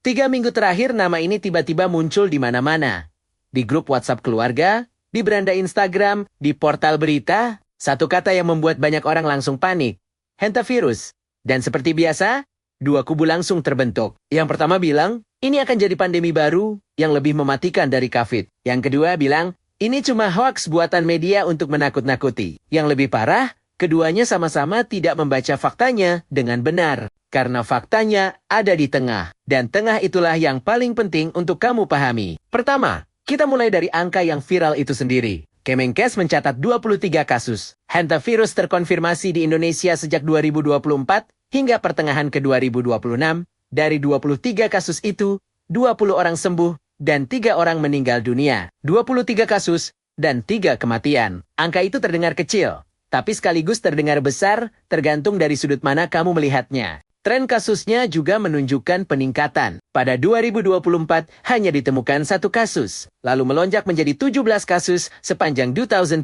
3 minggu terakhir nama ini tiba-tiba muncul di mana-mana. Di grup WhatsApp keluarga, di beranda Instagram, di portal berita, satu kata yang membuat banyak orang langsung panik. Hantavirus. Dan seperti biasa, dua kubu langsung terbentuk. Yang pertama bilang, ini akan jadi pandemi baru yang lebih mematikan dari COVID. Yang kedua bilang, ini cuma hoaks buatan media untuk menakut-nakuti. Yang lebih parah, keduanya sama-sama tidak membaca faktanya dengan benar. Karena faktanya ada di tengah. Dan tengah itulah yang paling penting untuk kamu pahami. Pertama, kita mulai dari angka yang viral itu sendiri. Kemenkes mencatat 23 kasus. Hantavirus terkonfirmasi di Indonesia sejak 2024 hingga pertengahan ke 2026. Dari 23 kasus itu, 20 orang sembuh dan 3 orang meninggal dunia. 23 kasus dan 3 kematian. Angka itu terdengar kecil, tapi sekaligus terdengar besar tergantung dari sudut mana kamu melihatnya. Tren kasusnya juga menunjukkan peningkatan. Pada 2024 hanya ditemukan 1 kasus, lalu melonjak menjadi 17 kasus sepanjang 2025.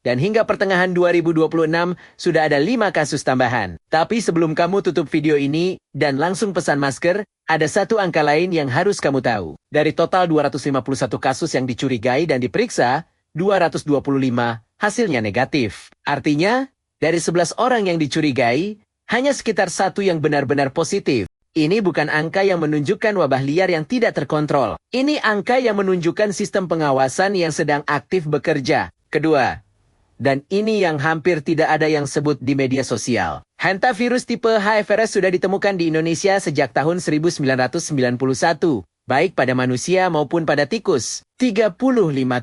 Dan hingga pertengahan 2026 sudah ada 5 kasus tambahan. Tapi sebelum kamu tutup video ini dan langsung pesan masker, ada satu angka lain yang harus kamu tahu. Dari total 251 kasus yang dicurigai dan diperiksa, 225 hasilnya negatif. Artinya, dari 11 orang yang dicurigai, hanya sekitar 1 yang benar-benar positif. Ini bukan angka yang menunjukkan wabah liar yang tidak terkontrol. Ini angka yang menunjukkan sistem pengawasan yang sedang aktif bekerja. Kedua, dan ini yang hampir tidak ada yang sebut di media sosial. Hantavirus tipe HFRS sudah ditemukan di Indonesia sejak tahun 1991. Baik pada manusia maupun pada tikus. 35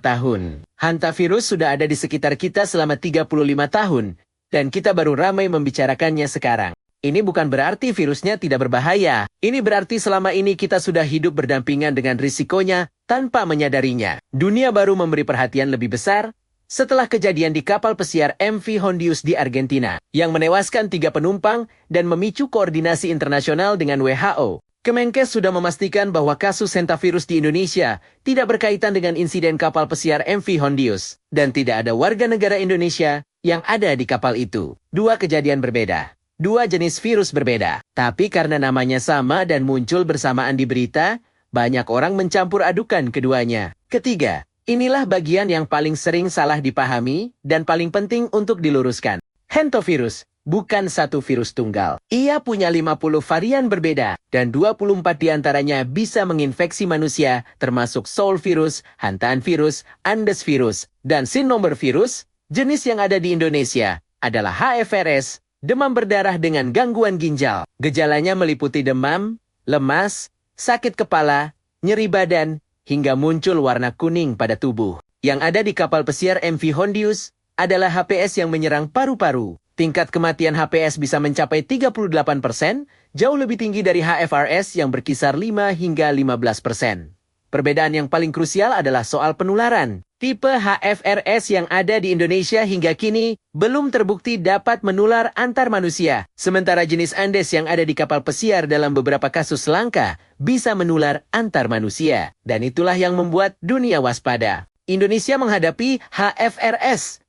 tahun. Hantavirus sudah ada di sekitar kita selama 35 tahun. Dan kita baru ramai membicarakannya sekarang. Ini bukan berarti virusnya tidak berbahaya. Ini berarti selama ini kita sudah hidup berdampingan dengan risikonya tanpa menyadarinya. Dunia baru memberi perhatian lebih besar setelah kejadian di kapal pesiar MV Hondius di Argentina, yang menewaskan 3 penumpang dan memicu koordinasi internasional dengan WHO. Kemenkes sudah memastikan bahwa kasus hantavirus di Indonesia tidak berkaitan dengan insiden kapal pesiar MV Hondius. Dan tidak ada warga negara Indonesia yang ada di kapal itu. 2 kejadian berbeda. 2 jenis virus berbeda. Tapi karena namanya sama dan muncul bersamaan di berita, banyak orang mencampur adukan keduanya. Ketiga, inilah bagian yang paling sering salah dipahami dan paling penting untuk diluruskan. Hantavirus bukan satu virus tunggal. Ia punya 50 varian berbeda dan 24 diantaranya bisa menginfeksi manusia, termasuk Soul virus, hantaan virus, Andes virus, dan sin nomor virus. Jenis yang ada di Indonesia adalah HFRS, demam berdarah dengan gangguan ginjal. Gejalanya meliputi demam, lemas, sakit kepala, nyeri badan, hingga muncul warna kuning pada tubuh. Yang ada di kapal pesiar MV Hondius adalah HPS yang menyerang paru-paru. Tingkat kematian HPS bisa mencapai 38%, jauh lebih tinggi dari HFRS yang berkisar 5 hingga 15%. Perbedaan yang paling krusial adalah soal penularan. Tipe HFRS yang ada di Indonesia hingga kini belum terbukti dapat menular antar manusia. Sementara jenis Andes yang ada di kapal pesiar dalam beberapa kasus langka bisa menular antar manusia. Dan itulah yang membuat dunia waspada. Indonesia menghadapi HFRS,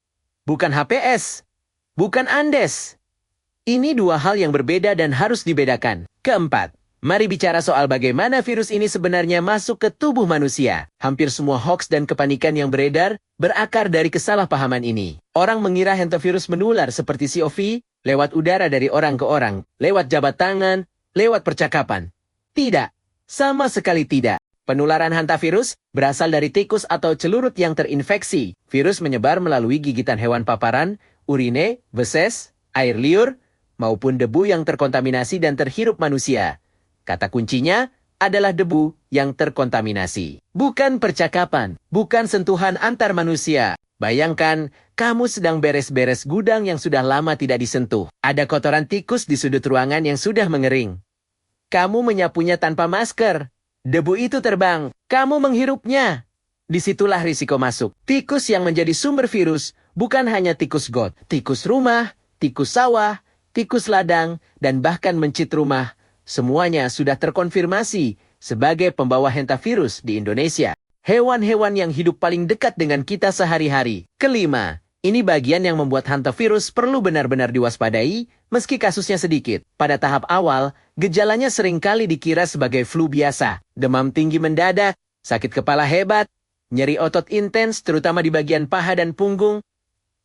bukan HPS, bukan Andes. Ini 2 hal yang berbeda dan harus dibedakan. Keempat, mari bicara soal bagaimana virus ini sebenarnya masuk ke tubuh manusia. Hampir semua hoaks dan kepanikan yang beredar berakar dari kesalahpahaman ini. Orang mengira hantavirus menular seperti COV, lewat udara dari orang ke orang, lewat jabat tangan, lewat percakapan. Tidak, sama sekali tidak. Penularan hantavirus berasal dari tikus atau celurut yang terinfeksi. Virus menyebar melalui gigitan hewan paparan, urine, feses, air liur, maupun debu yang terkontaminasi dan terhirup manusia. Kata kuncinya adalah debu yang terkontaminasi. Bukan percakapan, bukan sentuhan antar manusia. Bayangkan, kamu sedang beres-beres gudang yang sudah lama tidak disentuh. Ada kotoran tikus di sudut ruangan yang sudah mengering. Kamu menyapunya tanpa masker. Debu itu terbang. Kamu menghirupnya. Disitulah risiko masuk. Tikus yang menjadi sumber virus bukan hanya tikus got, tikus rumah, tikus sawah, tikus ladang, dan bahkan mencit rumah. Semuanya sudah terkonfirmasi sebagai pembawa hantavirus di Indonesia. Hewan-hewan yang hidup paling dekat dengan kita sehari-hari. Kelima, Ini bagian yang membuat hantavirus perlu benar-benar diwaspadai, meski kasusnya sedikit. Pada tahap awal, gejalanya seringkali dikira sebagai flu biasa. Demam tinggi mendadak, sakit kepala hebat, nyeri otot intens terutama di bagian paha dan punggung,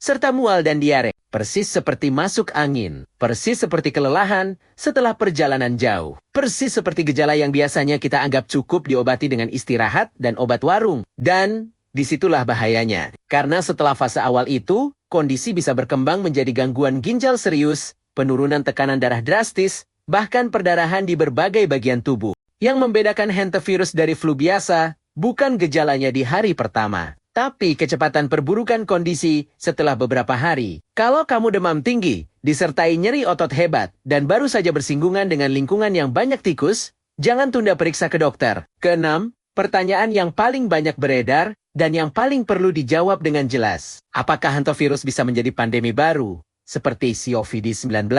serta mual dan diare. Persis seperti masuk angin, persis seperti kelelahan setelah perjalanan jauh. Persis seperti gejala yang biasanya kita anggap cukup diobati dengan istirahat dan obat warung. Dan disitulah bahayanya. Karena setelah fase awal itu, kondisi bisa berkembang menjadi gangguan ginjal serius, penurunan tekanan darah drastis, bahkan perdarahan di berbagai bagian tubuh. Yang membedakan hantavirus dari flu biasa, bukan gejalanya di hari pertama, tapi kecepatan perburukan kondisi setelah beberapa hari. Kalau kamu demam tinggi, disertai nyeri otot hebat, dan baru saja bersinggungan dengan lingkungan yang banyak tikus, jangan tunda periksa ke dokter. Keenam, pertanyaan yang paling banyak beredar, dan yang paling perlu dijawab dengan jelas. Apakah hantavirus bisa menjadi pandemi baru, seperti COVID-19?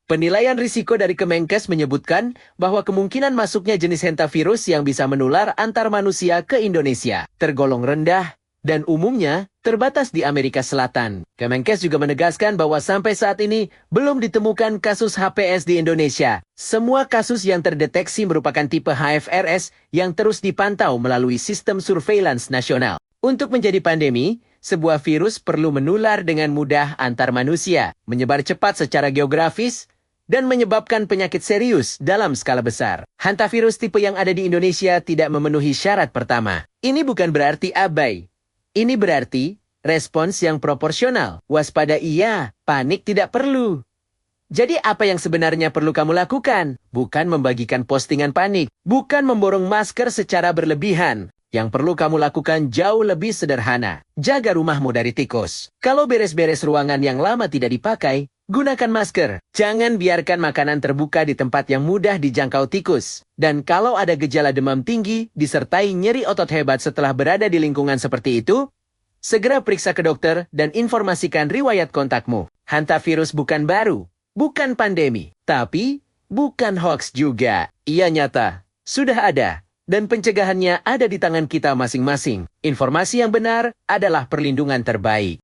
Penilaian risiko dari Kemenkes menyebutkan bahwa kemungkinan masuknya jenis hantavirus yang bisa menular antar manusia ke Indonesia tergolong rendah dan umumnya terbatas di Amerika Selatan. Kemenkes juga menegaskan bahwa sampai saat ini belum ditemukan kasus HPS di Indonesia. Semua kasus yang terdeteksi merupakan tipe HFRS yang terus dipantau melalui sistem surveillance nasional. Untuk menjadi pandemi, sebuah virus perlu menular dengan mudah antar manusia, menyebar cepat secara geografis, dan menyebabkan penyakit serius dalam skala besar. Hantavirus tipe yang ada di Indonesia tidak memenuhi syarat pertama. Ini bukan berarti abai. Ini berarti respons yang proporsional. Waspada iya, panik tidak perlu. Jadi apa yang sebenarnya perlu kamu lakukan? Bukan membagikan postingan panik. Bukan memborong masker secara berlebihan. Yang perlu kamu lakukan jauh lebih sederhana. Jaga rumahmu dari tikus. Kalau beres-beres ruangan yang lama tidak dipakai, gunakan masker. Jangan biarkan makanan terbuka di tempat yang mudah dijangkau tikus. Dan kalau ada gejala demam tinggi, disertai nyeri otot hebat setelah berada di lingkungan seperti itu, segera periksa ke dokter dan informasikan riwayat kontakmu. Hantavirus bukan baru, bukan pandemi, tapi bukan hoax juga. Ia nyata, sudah ada, dan pencegahannya ada di tangan kita masing-masing. Informasi yang benar adalah perlindungan terbaik.